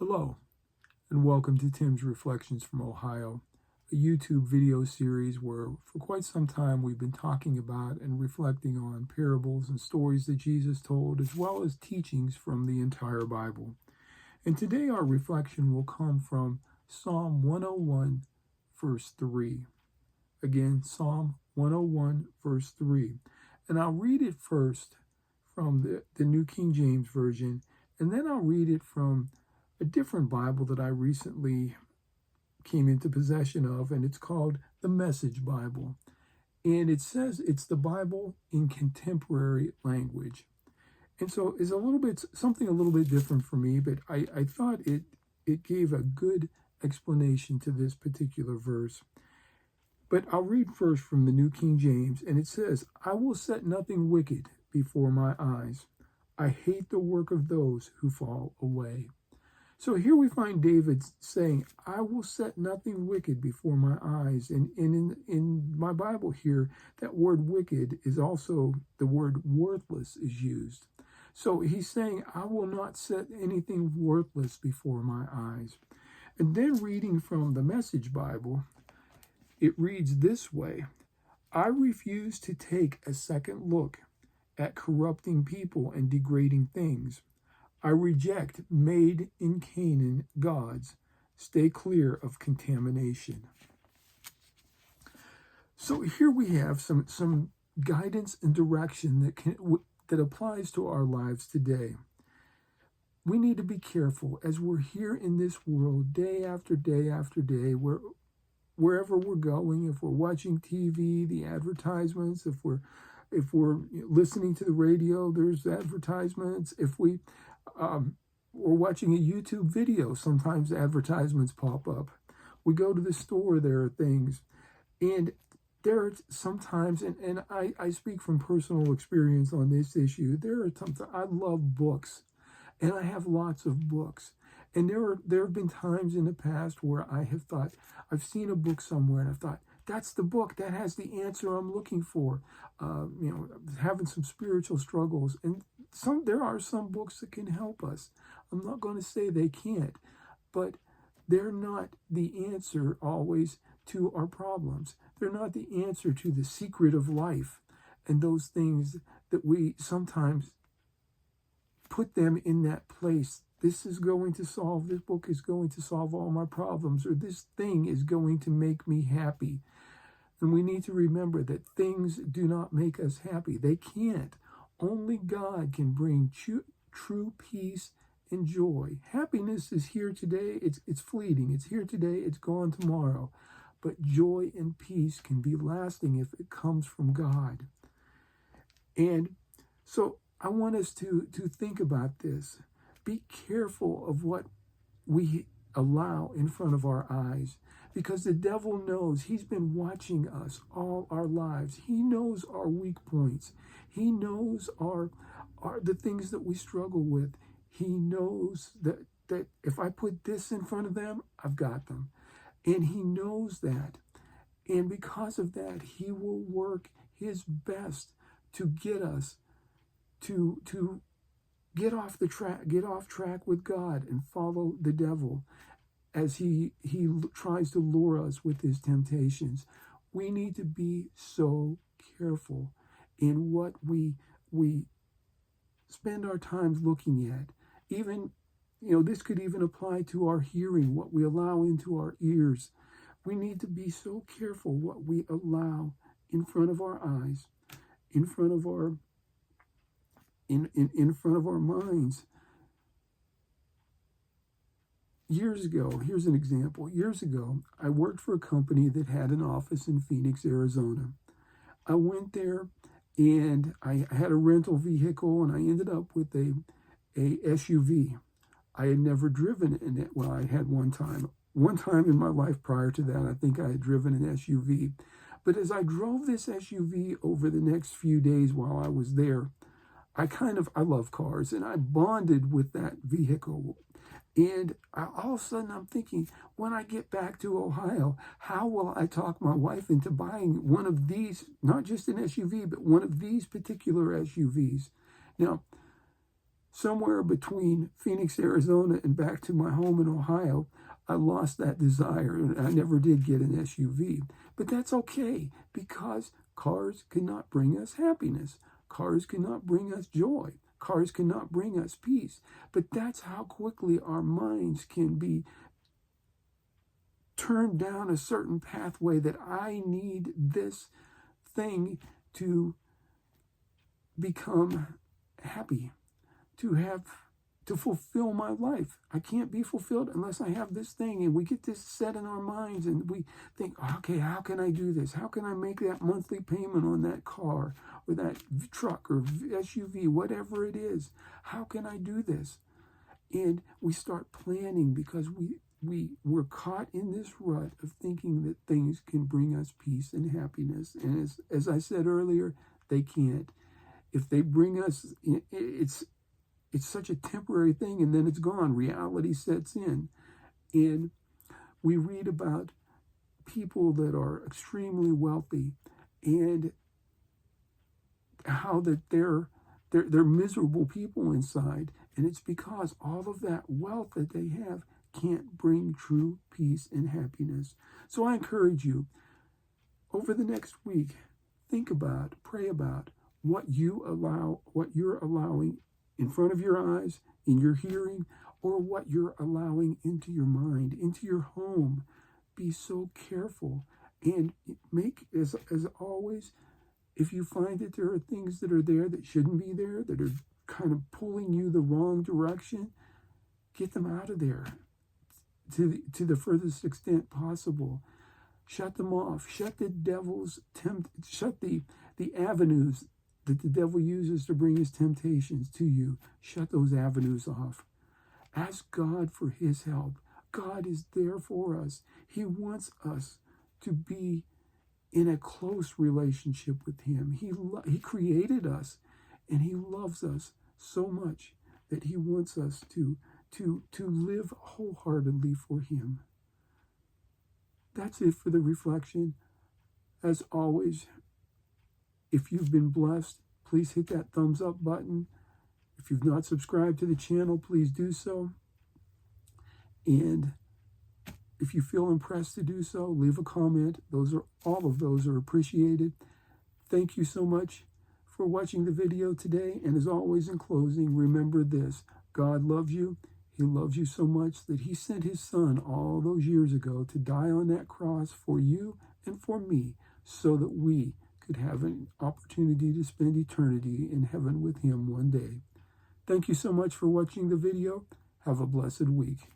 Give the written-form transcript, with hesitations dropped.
Hello, and welcome to Tim's Reflections from Ohio, a YouTube video series where for quite some time we've been talking about and reflecting on parables and stories that Jesus told, as well as teachings from the entire Bible. And today our reflection will come from Psalm 101, verse 3. Again, Psalm 101, verse 3. And I'll read it first from the New King James Version, and then I'll read it from a different Bible that I recently came into possession of, and it's called the Message Bible. And it says it's the Bible in contemporary language. And so it's something a little bit different for me, but I thought it gave a good explanation to this particular verse. But I'll read first from the New King James, and it says, "I will set nothing wicked before my eyes. I hate the work of those who fall away." So here we find David saying, I will set nothing wicked before my eyes. And in my Bible here, that word wicked is also the word worthless is used. So he's saying, I will not set anything worthless before my eyes. And then reading from the Message Bible, it reads this way: I refuse to take a second look at corrupting people and degrading things. I reject made in Canaan gods. Stay clear of contamination. So here we have some guidance and direction that applies to our lives today. We need to be careful as we're here in this world day after day after day, wherever we're going, if we're watching TV, the advertisements, if we're listening to the radio, there's advertisements. If we're watching a YouTube video, sometimes advertisements pop up. We go to the store, there are things. And there are sometimes, and I speak from personal experience on this issue, there are times I love books, and I have lots of books. And there have been times in the past where I have thought, I've seen a book somewhere, and I thought, that's the book that has the answer I'm looking for. Having some spiritual struggles, and there are some books that can help us. I'm not going to say they can't, but they're not the answer always to our problems. They're not the answer to the secret of life and those things that we sometimes put them in that place. This book is going to solve all my problems, or this thing is going to make me happy. And we need to remember that things do not make us happy. They can't. Only God can bring true peace and joy. Happiness is here today. It's fleeting. It's here today. It's gone tomorrow. But joy and peace can be lasting if it comes from God. And so I want us to think about this. Be careful of what we allow in front of our eyes, because the devil knows. He's been watching us all our lives. He knows our weak points. He knows the things that we struggle with. He knows that if I put this in front of them, I've got them. And he knows that. And because of that, he will work his best to get us to get off track with God and follow the devil as he tries to lure us with his temptations. We need to be so careful in what we spend our times looking at. Even, this could even apply to our hearing, what we allow into our ears. We need to be so careful what we allow in front of our eyes, in front of our minds. Years ago, here's an example. Years ago, I worked for a company that had an office in Phoenix, Arizona. I went there and I had a rental vehicle, and I ended up with a SUV. I had never driven in it. Well, I had one time in my life prior to that, I think I had driven an SUV. But as I drove this SUV over the next few days while I was there, I love cars, and I bonded with that vehicle. And all of a sudden I'm thinking, when I get back to Ohio, how will I talk my wife into buying one of these, not just an SUV, but one of these particular SUVs? Now, somewhere between Phoenix, Arizona and back to my home in Ohio, I lost that desire and I never did get an SUV. But that's okay, because cars cannot bring us happiness. Cars cannot bring us joy. Cars cannot bring us peace. But that's how quickly our minds can be turned down a certain pathway, that I need this thing to become happy, to fulfill my life. I can't be fulfilled unless I have this thing. And we get this set in our minds and we think, okay, how can I do this? How can I make that monthly payment on that car or that truck or SUV, whatever it is? How can I do this? And we start planning, because we're caught in this rut of thinking that things can bring us peace and happiness. And as I said earlier, they can't. If they bring us, it's such a temporary thing, and then it's gone. Reality sets in. And we read about people that are extremely wealthy and how that they're miserable people inside. And it's because all of that wealth that they have can't bring true peace and happiness. So I encourage you, over the next week, think about, pray about what you're allowing in front of your eyes, in your hearing, or what you're allowing into your mind, into your home. Be so careful, and make, as always, if you find that there are things that are there that shouldn't be there, that are kind of pulling you the wrong direction, get them out of there to the furthest extent possible. Shut them off. Shut the avenues that the devil uses to bring his temptations to you. Shut those avenues off. Ask God for his help. God is there for us. He wants us to be in a close relationship with him. He created us, and he loves us so much that he wants us to live wholeheartedly for him. That's it for the reflection. As always, if you've been blessed, please hit that thumbs up button. If you've not subscribed to the channel, please do so. And if you feel impressed to do so, leave a comment. All of those are appreciated. Thank you so much for watching the video today. And as always, in closing, remember this: God loves you. He loves you so much that he sent his son all those years ago to die on that cross for you and for me, so that we could have an opportunity to spend eternity in heaven with him one day. Thank you so much for watching the video. Have a blessed week.